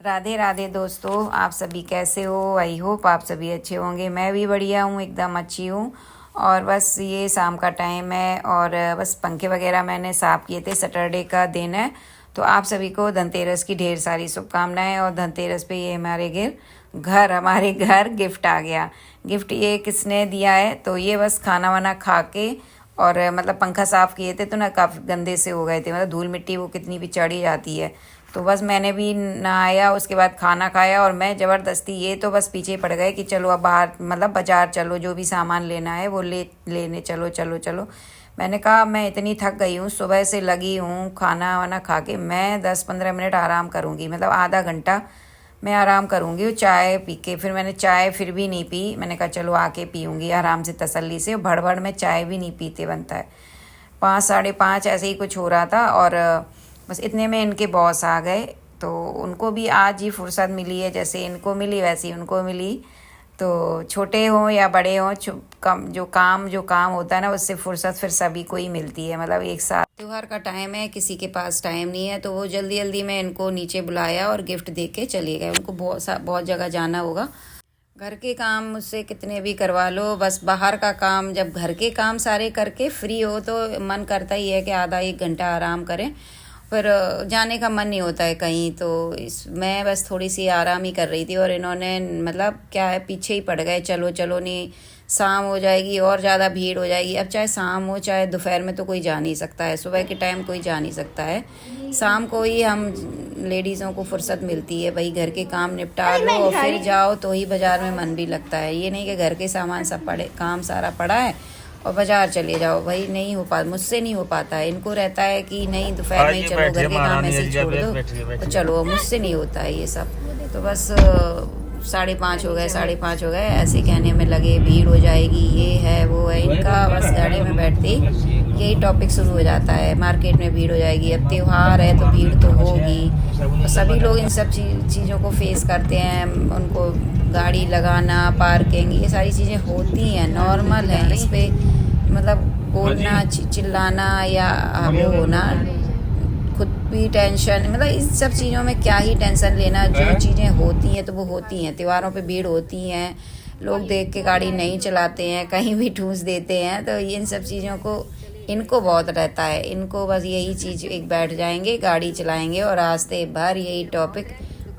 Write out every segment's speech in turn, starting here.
राधे राधे दोस्तों, आप सभी कैसे हो। आई होप आप सभी अच्छे होंगे। मैं भी बढ़िया हूँ, एकदम अच्छी हूँ। और बस ये शाम का टाइम है और बस पंखे वगैरह मैंने साफ़ किए थे। सैटरडे का दिन है तो आप सभी को धनतेरस की ढेर सारी शुभकामनाएं। और धनतेरस पे ये हमारे घर गिफ्ट आ गया। गिफ्ट ये किसने दिया है तो ये बस खाना वाना खा के और मतलब पंखा साफ़ किए थे तो ना काफ़ी गंदे से हो गए थे, मतलब धूल मिट्टी वो कितनी भी चढ़ी जाती है। तो बस मैंने भी नहाया, उसके बाद खाना खाया और मैं ज़बरदस्ती ये तो बस पीछे पड़ गए कि चलो अब बाहर मतलब बाज़ार चलो, जो भी सामान लेना है वो लेने चलो चलो चलो। मैंने कहा मैं इतनी थक गई हूँ, सुबह से लगी हूँ, खाना वाना खा के मैं 10-15 मिनट आराम करूँगी, मतलब आधा घंटा मैं आराम करूँगी। चाय पी के फिर मैंने चाय फिर भी नहीं पी। मैंने कहा चलो आके पीऊँगी आराम से तसल्ली से। भड़बड़ में चाय भी नहीं पीते बनता है। 5 साढ़े 5 ऐसे ही कुछ हो रहा था और बस इतने में इनके बॉस आ गए। तो उनको भी आज ही फुर्सत मिली है, जैसे इनको मिली वैसे ही उनको मिली। तो छोटे हों या बड़े हों, जो काम होता है ना उससे फुर्सत फिर सभी को ही मिलती है। मतलब एक साथ त्योहार का टाइम है, किसी के पास टाइम नहीं है, तो वो जल्दी जल्दी में इनको नीचे बुलाया और गिफ्ट दे के चले गए। उनको बहुत जगह जाना होगा। घर के काम मुझसे कितने भी करवा लो, बस बाहर का काम, जब घर के काम सारे करके फ्री हो तो मन करता ही है कि आधा एक घंटा आराम करें, पर जाने का मन नहीं होता है कहीं। तो मैं बस थोड़ी सी आराम ही कर रही थी और इन्होंने मतलब क्या है पीछे ही पड़ गए। चलो चलो नहीं, शाम हो जाएगी और ज़्यादा भीड़ हो जाएगी। अब चाहे शाम हो चाहे दोपहर में तो कोई जा नहीं सकता है, सुबह के टाइम कोई जा नहीं सकता है। शाम को ही हम लेडीज़ों को फुर्सत मिलती है, भाई घर के काम निपटा लो और फिर जाओ तो ही बाज़ार में मन भी लगता है। ये नहीं कि घर के सामान सब काम सारा पड़ा है और बाज़ार चले जाओ, भाई नहीं हो पाता, मुझसे नहीं हो पाता है। इनको रहता है कि नहीं दोपहर में ही चलो, घर के काम ऐसे ही छोड़ दो तो चलो, मुझसे नहीं होता है ये सब। तो बस 5:30 हो गए, 5:30 हो गए, ऐसे कहने में लगे भीड़ हो जाएगी, ये है वो है। इनका बस गाड़ी में बैठते यही टॉपिक शुरू हो जाता है, मार्केट में भीड़ हो जाएगी, अब त्यौहार है तो भीड़ तो होगी। तो सभी लोग इन सब चीज़ों को फेस करते हैं। उनको गाड़ी लगाना, पार्किंग, ये सारी चीज़ें होती हैं, नॉर्मल है। इस पर मतलब बोलना, चिल्लाना या वो होना, खुद भी टेंशन, मतलब इन सब चीज़ों में क्या ही टेंशन लेना। जो चीज़ें होती हैं तो वो होती हैं। त्योहारों पे भीड़ होती हैं, लोग देख के गाड़ी नहीं चलाते हैं, कहीं भी ठूस देते हैं। तो इन सब चीज़ों को इनको बहुत रहता है। इनको बस यही चीज़, एक बैठ जाएंगे गाड़ी चलाएंगे और रास्ते भर यही टॉपिक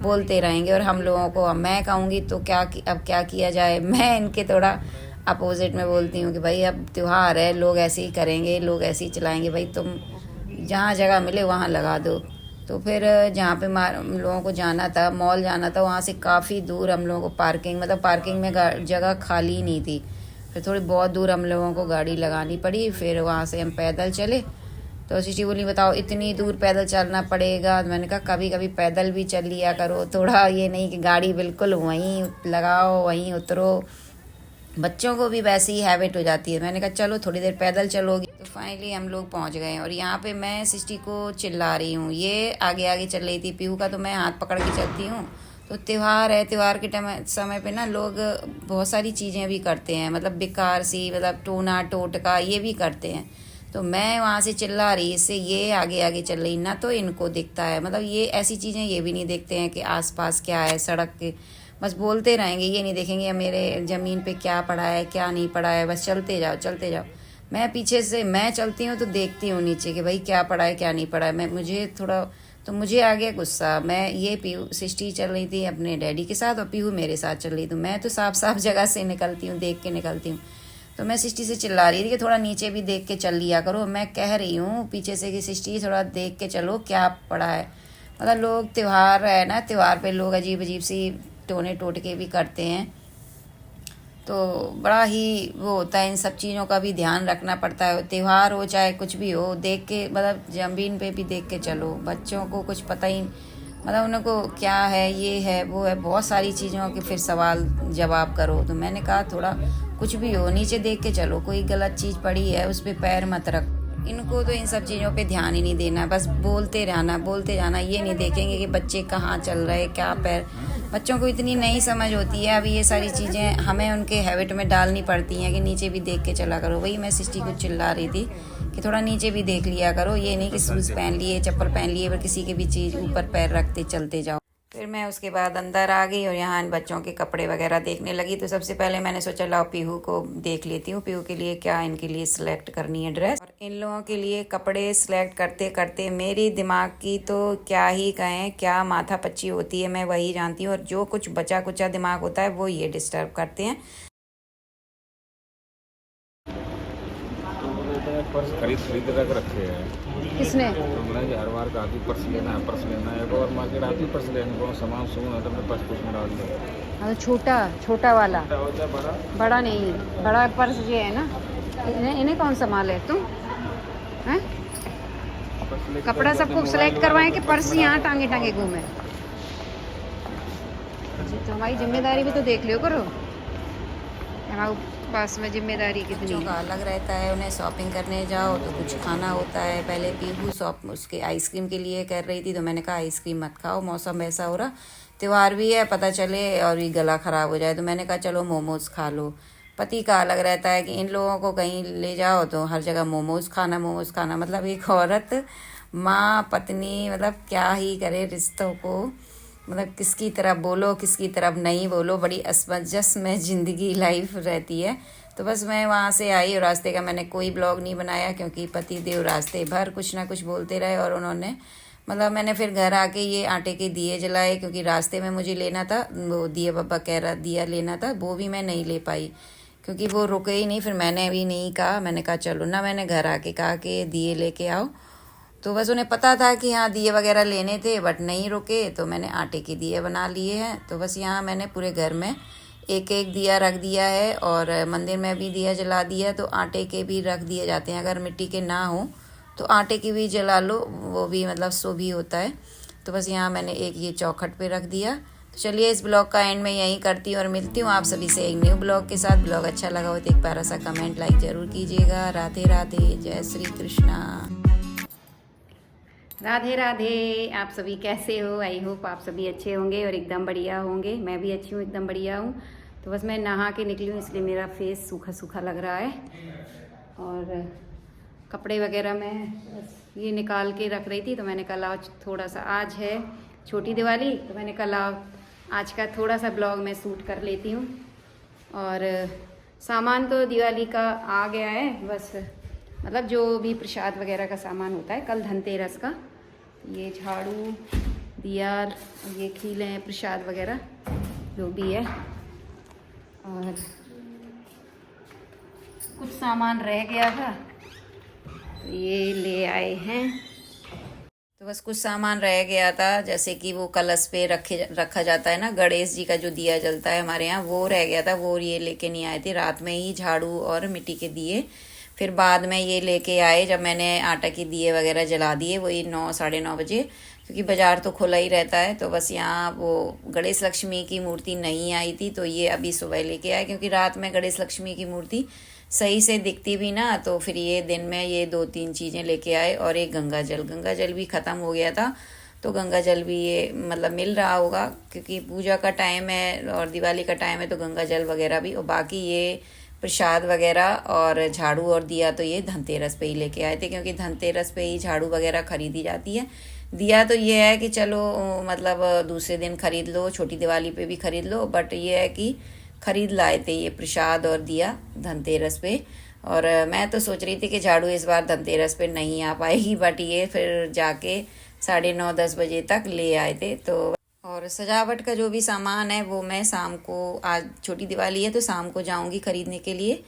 बोलते रहेंगे। और हम लोगों को, मैं कहूँगी तो अब क्या किया जाए। मैं इनके थोड़ा अपोजिट में बोलती हूँ कि भाई अब त्यौहार है, लोग ऐसे ही करेंगे, लोग ऐसे ही चलाएंगे, भाई तुम जहाँ जगह मिले वहाँ लगा दो। तो फिर जहाँ पे हम लोगों को जाना था, मॉल जाना था, वहाँ से काफ़ी दूर हम लोगों को पार्किंग में जगह खाली नहीं थी। फिर थोड़ी बहुत दूर हम लोगों को गाड़ी लगानी पड़ी, फिर वहाँ से हम पैदल चले। तो सिटी बोली बताओ इतनी दूर पैदल चलना पड़ेगा। मैंने कहा कभी कभी पैदल भी चल लिया करो थोड़ा, ये नहीं कि गाड़ी बिल्कुल वहीं लगाओ वहीं उतरो। बच्चों को भी वैसे ही हैबिट हो जाती है। मैंने कहा चलो थोड़ी देर पैदल चलोगी। तो फाइनली हम लोग पहुंच गए और यहाँ पे मैं सिस्टी को चिल्ला रही हूँ, ये आगे आगे चल रही थी। पीहू का तो मैं हाथ पकड़ के चलती हूँ। तो त्यौहार है, त्यौहार के समय पे ना लोग बहुत सारी चीज़ें भी करते हैं, मतलब बेकार सी, मतलब टोना टोटका ये भी करते हैं। तो मैं वहाँ से चिल्ला रही, इससे ये आगे आगे चल रही ना, तो इनको दिखता है, मतलब ये ऐसी चीज़ें ये भी नहीं देखते हैं कि आसपास क्या है सड़क के। बस बोलते रहेंगे, ये नहीं देखेंगे मेरे ज़मीन पे क्या पड़ा है क्या नहीं पड़ा है, बस चलते जाओ चलते जाओ। मैं पीछे से मैं चलती हूँ तो देखती हूँ नीचे कि भाई क्या पड़ा है क्या नहीं पड़ा है। मुझे आ गया गुस्सा। मैं ये पीहू सिस्टी चल रही थी अपने डैडी के साथ और पीहू मेरे साथ चल रही थी। मैं तो साफ साफ जगह से निकलती हूँ, देख के निकलती हूँ। तो मैं सिस्टी से चिल्ला रही थी कि थोड़ा नीचे भी देख के चल लिया करो। मैं कह रही हूँ पीछे से कि सिस्टी थोड़ा देख के चलो क्या पड़ा है। मतलब लोग, त्यौहार है ना, त्यौहार पे लोग अजीब अजीब सी टोने टोटके भी करते हैं। तो बड़ा ही वो होता है, इन सब चीज़ों का भी ध्यान रखना पड़ता है। त्यौहार हो चाहे कुछ भी हो, देख के, मतलब ज़मीन पे भी देख के चलो। बच्चों को कुछ पता ही, मतलब उनको क्या है ये है वो है, बहुत सारी चीज़ों के फिर सवाल जवाब करो। तो मैंने कहा थोड़ा कुछ भी हो नीचे देख के चलो, कोई गलत चीज़ पड़ी है उस पर पैर मत रख। इनको तो इन सब चीज़ों पे ध्यान ही नहीं देना, बस बोलते जाना। ये नहीं देखेंगे कि बच्चे कहाँ चल रहे क्या पैर। बच्चों को इतनी नहीं समझ होती है। अभी ये सारी चीज़ें हमें उनके हैबिट में डालनी पड़ती हैं कि नीचे भी देख के चला करो। वही मैं सिस्टी को चिल्ला रही थी कि थोड़ा नीचे भी देख लिया करो, ये नहीं कि शूज़ पहन लिए, चप्पल पहन लिए, पर किसी के भी चीज़ ऊपर पैर रखते चलते जाओ। फिर मैं उसके बाद अंदर आ गई और यहाँ इन बच्चों के कपड़े वगैरह देखने लगी। तो सबसे पहले मैंने सोचा लाओ पीहू को देख लेती हूँ, पीहू के लिए क्या इनके लिए सिलेक्ट करनी है ड्रेस। और इन लोगों के लिए कपड़े सिलेक्ट करते करते मेरी दिमाग की तो क्या ही कहें, क्या माथा पच्ची होती है मैं वही जानती हूँ। और जो कुछ बचा कुचा दिमाग होता है वो ये डिस्टर्ब करते हैं। पर्स खरीद रख रखे हैं। किसने? तो मैं हर बार कहा कि पर्स लेना है एक और मार्केट आती पर्स लेने को सामान सुन है तो मैं पर्स कुछ में डाल दूँ। हाँ, छोटा वाला होता है बड़ा बड़ा नहीं, बड़ा पर्स ये है ना। इन्हें कौन संभाले तुम हैं? कपड़ा सबको सिलेक्ट करवाएं कि पर्स यहाँ टांगे टांगे घूमे। तो हमारी जिम्मेदारी भी तो देख लियो करो, हमारे पास में जिम्मेदारी कितनी का अलग रहता है। उन्हें शॉपिंग करने जाओ तो कुछ खाना होता है। पहले पीहू उसके आइसक्रीम के लिए कर रही थी तो मैंने कहा आइसक्रीम मत खाओ, मौसम ऐसा हो रहा, त्यौहार भी है, पता चले और ये गला ख़राब हो जाए। तो मैंने कहा चलो मोमोज़ खा लो। पति का अलग रहता है कि इन लोगों को कहीं ले जाओ तो हर जगह मोमोज़ खाना, मतलब एक औरत माँ पत्नी मतलब क्या ही करे रिश्तों को, मतलब किसकी तरफ बोलो किसकी तरफ नहीं बोलो, बड़ी असमंजस में ज़िंदगी लाइफ रहती है। तो बस मैं वहाँ से आई और रास्ते का मैंने कोई ब्लॉग नहीं बनाया क्योंकि पति देव रास्ते भर कुछ ना कुछ बोलते रहे। और उन्होंने मतलब मैंने फिर घर आके ये आटे के दिए जलाए क्योंकि रास्ते में मुझे लेना था, वो दिया बाबा कह रहा दिया लेना था, वो भी मैं नहीं ले पाई क्योंकि वो रुके ही नहीं। फिर मैंने भी नहीं कहा, मैंने कहा चलो ना, मैंने घर आके कहा कि दिए लेके आओ। तो बस उन्हें पता था कि हाँ दिए वगैरह लेने थे बट नहीं रुके, तो मैंने आटे के दिए बना लिए हैं। तो बस यहाँ मैंने पूरे घर में एक एक दिया रख दिया है और मंदिर में भी दिया जला दिया। तो आटे के भी रख दिए जाते हैं, अगर मिट्टी के ना हो तो आटे की भी जला लो, वो भी मतलब शुभ ही होता है। तो बस यहाँ मैंने एक ये चौखट पे रख दिया। तो चलिए इस ब्लॉग का एंड में यहीं करती हूँ और मिलती हूँ आप सभी से एक न्यू ब्लॉग के साथ। ब्लॉग अच्छा लगा हो तो एक प्यारा सा कमेंट लाइक ज़रूर कीजिएगा। राधे राधे, जय श्री कृष्णा। राधे राधे, आप सभी कैसे हो? आई होप आप सभी अच्छे होंगे और एकदम बढ़िया होंगे। मैं भी अच्छी हूँ, एकदम बढ़िया हूँ। तो बस मैं नहा के निकली हूँ इसलिए मेरा फेस सूखा सूखा लग रहा है। और कपड़े वगैरह मैं बस ये निकाल के रख रही थी तो मैंने कहा आज थोड़ा सा, आज है छोटी दिवाली तो मैंने कहा आज का थोड़ा सा ब्लॉग मैं शूट कर लेती हूँ। और सामान तो दिवाली का आ गया है, बस मतलब जो भी प्रसाद वगैरह का सामान होता है कल धनतेरस का, ये झाड़ू दिया ये खीले प्रसाद वगैरह जो भी है। और कुछ सामान रह गया था तो ये ले आए हैं। तो बस कुछ सामान रह गया था जैसे कि वो कलश पे रखा जाता है ना, गणेश जी का जो दिया जलता है हमारे यहाँ, वो रह गया था, वो ये लेके नहीं आए थे। रात में ही झाड़ू और मिट्टी के दिए फिर बाद में ये लेके आए जब मैंने आटा के दिए वगैरह जला दिए, वही 9 साढ़े 9 बजे, क्योंकि बाज़ार तो खुला ही रहता है। तो बस यहाँ वो गणेश लक्ष्मी की मूर्ति नहीं आई थी तो ये अभी सुबह लेके आए, क्योंकि रात में गणेश लक्ष्मी की मूर्ति सही से दिखती भी ना, तो फिर ये दिन में ये 2-3 चीज़ें लेके आए। और एक गंगा जल भी ख़त्म हो गया था तो गंगा जल भी ये मतलब मिल रहा होगा क्योंकि पूजा का टाइम है और दिवाली का टाइम है, तो गंगा जल वगैरह भी। और बाकी ये प्रसाद वगैरह और झाड़ू और दिया तो ये धनतेरस पे ही लेके आए थे, क्योंकि धनतेरस पे ही झाड़ू वगैरह खरीदी जाती है। दिया तो ये है कि चलो मतलब दूसरे दिन खरीद लो, छोटी दिवाली पे भी खरीद लो, बट ये है कि खरीद लाए थे ये प्रसाद और दिया धनतेरस पे। और मैं तो सोच रही थी कि झाड़ू इस बार धनतेरस पे नहीं आ पाएगी, बट ये फिर जाके 9:30-10 बजे तक ले आए थे। तो और सजावट का जो भी सामान है वो मैं शाम को, आज छोटी दिवाली है तो शाम को जाऊंगी खरीदने के लिए।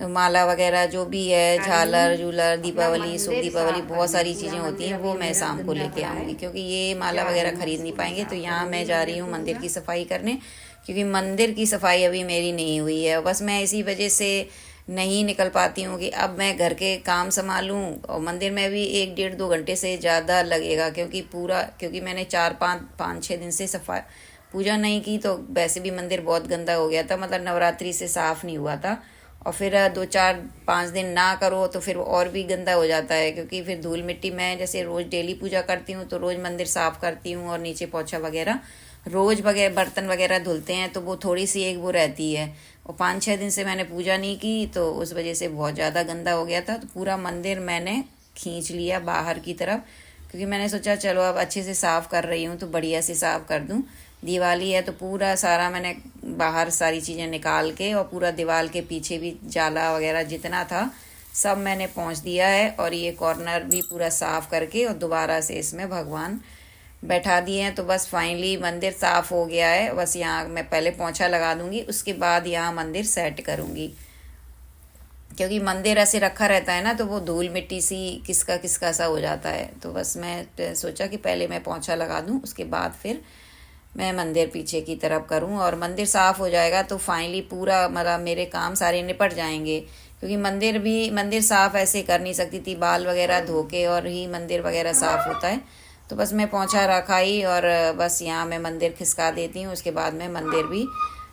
माला वगैरह जो भी है, झालर झूलर, दीपावली शुभ दीपावली, बहुत सारी चीज़ें होती हैं, वो मैं शाम को लेके आऊँगी, क्योंकि ये माला वगैरह खरीद नहीं पाएंगे। तो यहाँ मैं जा रही हूँ मंदिर की सफाई करने, क्योंकि मंदिर की सफाई अभी मेरी नहीं हुई है। बस मैं इसी वजह से नहीं निकल पाती हूँ कि अब मैं घर के काम संभालूँ और मंदिर में भी 1-1.5-2 घंटे से ज़्यादा लगेगा, क्योंकि मैंने 4-5-6 दिन से सफाई पूजा नहीं की, तो वैसे भी मंदिर बहुत गंदा हो गया था, मतलब नवरात्रि से साफ़ नहीं हुआ था। और फिर 2-4-5 दिन ना करो तो फिर और भी गंदा हो जाता है, क्योंकि फिर धूल मिट्टी, मैं जैसे रोज़ डेली पूजा करती हूँ तो रोज़ मंदिर साफ़ करती हूँ और नीचे पोछा वगैरह रोज़ वगैरह बर्तन वगैरह धुलते हैं, तो वो थोड़ी सी एक वो रहती है। और 5-6 दिन से मैंने पूजा नहीं की तो उस वजह से बहुत ज़्यादा गंदा हो गया था। तो पूरा मंदिर मैंने खींच लिया बाहर की तरफ, क्योंकि मैंने सोचा चलो अब अच्छे से साफ़ कर रही हूँ तो बढ़िया से साफ़ कर दूँ। दिवाली है तो पूरा सारा मैंने बाहर सारी चीज़ें निकाल के और पूरा दीवार के पीछे भी जाला वगैरह जितना था सब मैंने पोंछ दिया है। और ये कॉर्नर भी पूरा साफ़ करके और दोबारा से इसमें भगवान बैठा दिए हैं। तो बस फाइनली मंदिर साफ़ हो गया है। बस यहाँ मैं पहले पोंछा लगा दूँगी, उसके बाद यहाँ मंदिर सेट करूँगी, क्योंकि मंदिर ऐसे रखा रहता है ना तो वो धूल मिट्टी सी किसका किसका सा हो जाता है। तो बस मैं सोचा कि पहले मैं पोंछा लगा दूँ, उसके बाद फिर मैं मंदिर पीछे की तरफ करूँ और मंदिर साफ़ हो जाएगा तो फाइनली पूरा मतलब मेरे काम सारे निपट जाएंगे। क्योंकि मंदिर साफ़ ऐसे कर नहीं सकती थी, बाल वगैरह धो के और ही मंदिर वगैरह साफ़ होता है। तो बस मैं पोंछा रखा ही और बस यहाँ मैं मंदिर खिसका देती हूँ। उसके बाद मैं मंदिर भी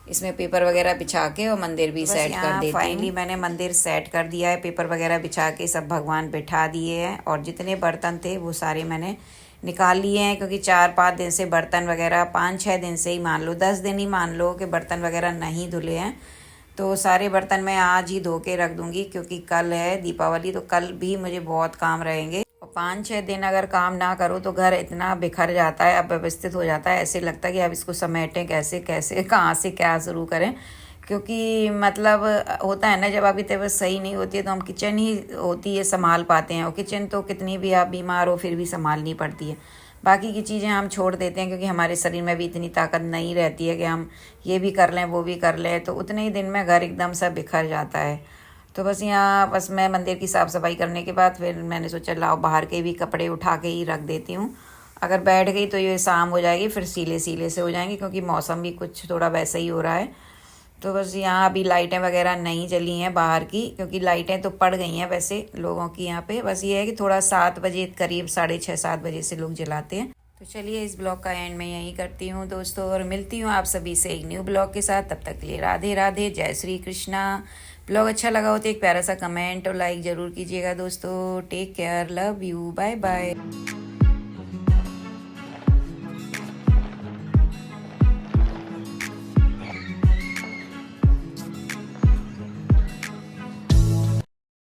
इसमें पेपर वगैरह बिछा के और मंदिर भी सेट कर देती हूँ। फाइनली मैंने मंदिर सेट कर दिया है, पेपर वगैरह बिछा के सब भगवान बिठा दिए हैं और जितने बर्तन थे वो सारे मैंने निकाल लिए हैं। क्योंकि 4-5 दिन से बर्तन वगैरह 5-6 दिन से ही मान लो, 10 दिन ही मान लो कि बर्तन वगैरह नहीं धुले हैं। तो सारे बर्तन मैं आज ही धो के रख दूँगी, क्योंकि कल है दीपावली, तो कल भी मुझे बहुत काम रहेंगे। 5-6 दिन अगर काम ना करो तो घर इतना बिखर जाता है, अव्यवस्थित हो जाता है। ऐसे लगता है कि अब इसको समेटें कैसे कैसे, कहाँ से क्या शुरू करें। क्योंकि मतलब होता है ना, जब आपकी तबीयत सही नहीं होती है तो हम किचन ही होती है संभाल पाते हैं, और किचन तो कितनी भी आप बीमार हो फिर भी संभालनी पड़ती है। बाकी की चीज़ें हम छोड़ देते हैं क्योंकि हमारे शरीर में भी इतनी ताकत नहीं रहती है कि हम ये भी कर लें वो भी कर लें। तो उतने ही दिन में घर एकदम सा बिखर जाता है। तो बस मैं मंदिर की साफ़ सफाई करने के बाद फिर मैंने सोचा लाओ बाहर के भी कपड़े उठा के ही रख देती हूँ। अगर बैठ गई तो ये शाम हो जाएगी, फिर सीले से हो जाएंगे, क्योंकि मौसम भी कुछ थोड़ा वैसा ही हो रहा है। तो बस यहाँ अभी लाइटें वगैरह नहीं जली हैं बाहर की, क्योंकि लाइटें तो पड़ गई हैं वैसे लोगों की यहाँ पे। बस ये है कि थोड़ा 7 बजे करीब 6:30-7 बजे से लोग जलाते हैं। तो चलिए इस ब्लॉग का एंड मैं यहीं करती हूँ दोस्तों, और मिलती हूँ आप सभी से एक न्यू ब्लॉग के साथ। तब तक के लिए राधे राधे, जय श्री कृष्णा। ब्लॉग अच्छा लगा हो तो एक प्यारा सा कमेंट और लाइक ज़रूर कीजिएगा दोस्तों। Take care, love you, bye bye.